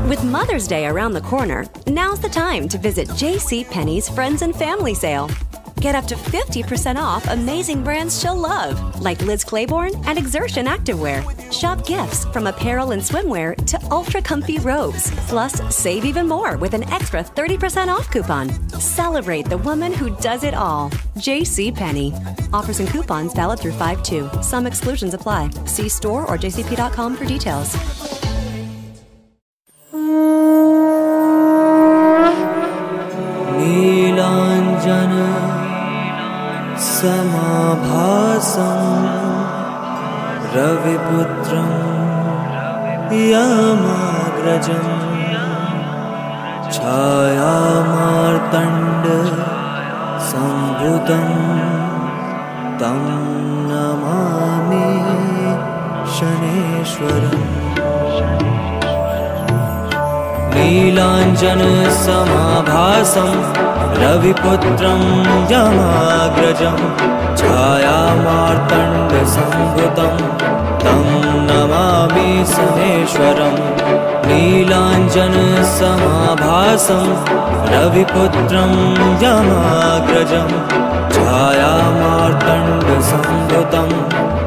With Mother's Day around the corner, now's the time to visit JCPenney's Friends and Family Sale. Get up to 50% off amazing brands she'll love, like Liz Claiborne and Exertion Activewear. Shop gifts from apparel and swimwear to ultra-comfy robes. Plus, save even more with an extra 30% off coupon. Celebrate the woman who does it all. JCPenney. Offers and coupons valid through 5/2. Some exclusions apply. See store or jcp.com for details. नीलाञ्जन समाभासं रविपुत्रं यमाग्रजं छायामार्तण्ड सम्भुतं तं नमामि शनेश्वरम्। नीलाञ्जन समाभासं रविपुत्रं यमाग्रजं छायामार्तण्ड सम्भुतं तं नमामि शनेश्वरम्। नीलाञ्जन समाभासं रविपुत्रं यमाग्रजं छायामार्तण्ड सम्भुतं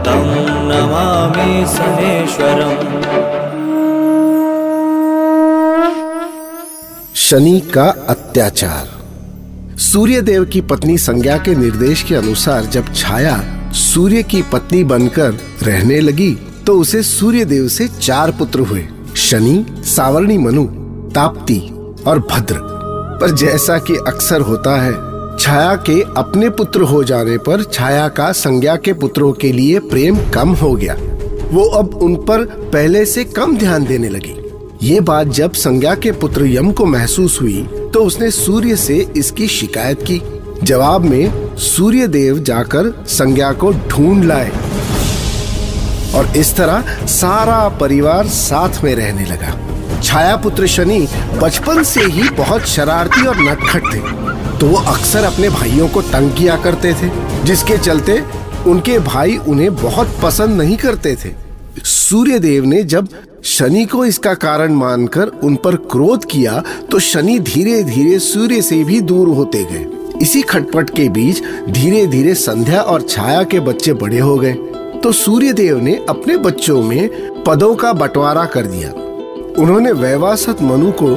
तं नमामि शनेश्वरम्। शनि का अत्याचार। सूर्यदेव की पत्नी संज्ञा के निर्देश के अनुसार जब छाया सूर्य की पत्नी बनकर रहने लगी तो उसे सूर्यदेव से 4 पुत्र हुए, शनि, सावर्णी मनु, ताप्ती और भद्र। पर जैसा कि अक्सर होता है, छाया के अपने पुत्र हो जाने पर छाया का संज्ञा के पुत्रों के लिए प्रेम कम हो गया। वो अब उन पर पहले से कम ध्यान देने लगी। ये बात जब संज्ञा के पुत्र यम को महसूस हुई तो उसने सूर्य से इसकी शिकायत की। जवाब में सूर्यदेव जाकर संज्ञा को ढूंढ लाए और इस तरह सारा परिवार साथ में रहने लगा। छाया पुत्र शनि बचपन से ही बहुत शरारती और नटखट थे, तो वो अक्सर अपने भाइयों को तंग किया करते थे, जिसके चलते उनके भाई उन्हें बहुत पसंद नहीं करते थे। सूर्यदेव ने जब शनि को इसका कारण मानकर उन पर क्रोध किया तो शनि धीरे धीरे सूर्य से भी दूर होते गए। इसी खटपट के बीच धीरे धीरे संध्या और छाया के बच्चे बड़े हो गए, तो सूर्यदेव ने अपने बच्चों में पदों का बंटवारा कर दिया। उन्होंने वैवासत मनु को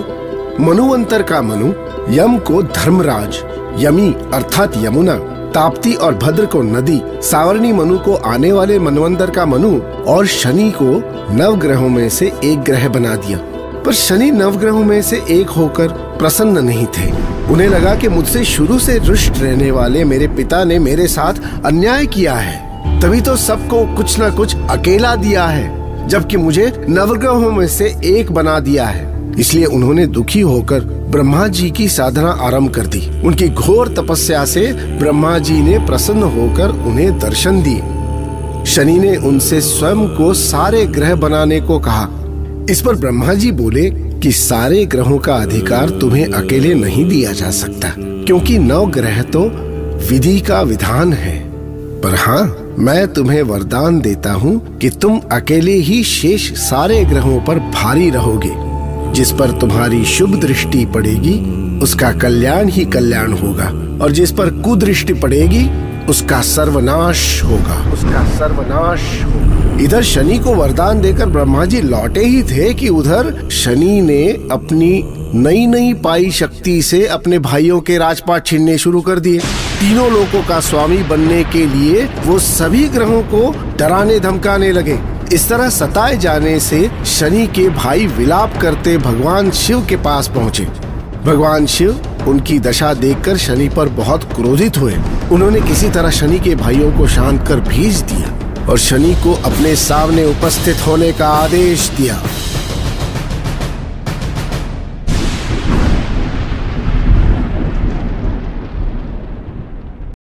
मनुवंतर का मनु, यम को धर्मराज, यमी अर्थात यमुना, ताप्ती और भद्र को नदी, सावर्णी मनु को आने वाले मनवंतर का मनु और शनि को नवग्रहों में से एक ग्रह बना दिया। पर शनि नवग्रहों में से एक होकर प्रसन्न नहीं थे। उन्हें लगा कि मुझसे शुरू से रुष्ट रहने वाले मेरे पिता ने मेरे साथ अन्याय किया है, तभी तो सबको कुछ न कुछ अकेला दिया है, जबकि मुझे नवग्रहों में से एक बना दिया है। इसलिए उन्होंने दुखी होकर ब्रह्मा जी की साधना आरंभ कर दी। उनकी घोर तपस्या से ब्रह्मा जी ने प्रसन्न होकर उन्हें दर्शन दिए। शनि ने उनसे स्वयं को सारे ग्रह बनाने को कहा। इस पर ब्रह्मा जी बोले कि सारे ग्रहों का अधिकार तुम्हें अकेले नहीं दिया जा सकता, क्योंकि 9 ग्रह तो विधि का विधान है। पर हाँ, मैं तुम्हें वरदान देता हूँ कि तुम अकेले ही शेष सारे ग्रहों पर भारी रहोगे। जिस पर तुम्हारी शुभ दृष्टि पड़ेगी उसका कल्याण ही कल्याण होगा, और जिस पर कुदृष्टि पड़ेगी उसका सर्वनाश होगा, उसका सर्वनाश होगा। इधर शनि को वरदान देकर ब्रह्मा जी लौटे ही थे कि उधर शनि ने अपनी नई नई पाई शक्ति से अपने भाइयों के राजपाट छीनने शुरू कर दिए। तीनों लोकों का स्वामी बनने के लिए वो सभी ग्रहों को डराने धमकाने लगे। इस तरह सताए जाने से शनि के भाई विलाप करते भगवान शिव के पास पहुँचे। भगवान शिव उनकी दशा देखकर शनि पर बहुत क्रोधित हुए। उन्होंने किसी तरह शनि के भाइयों को शांत कर भेज दिया और शनि को अपने सामने उपस्थित होने का आदेश दिया।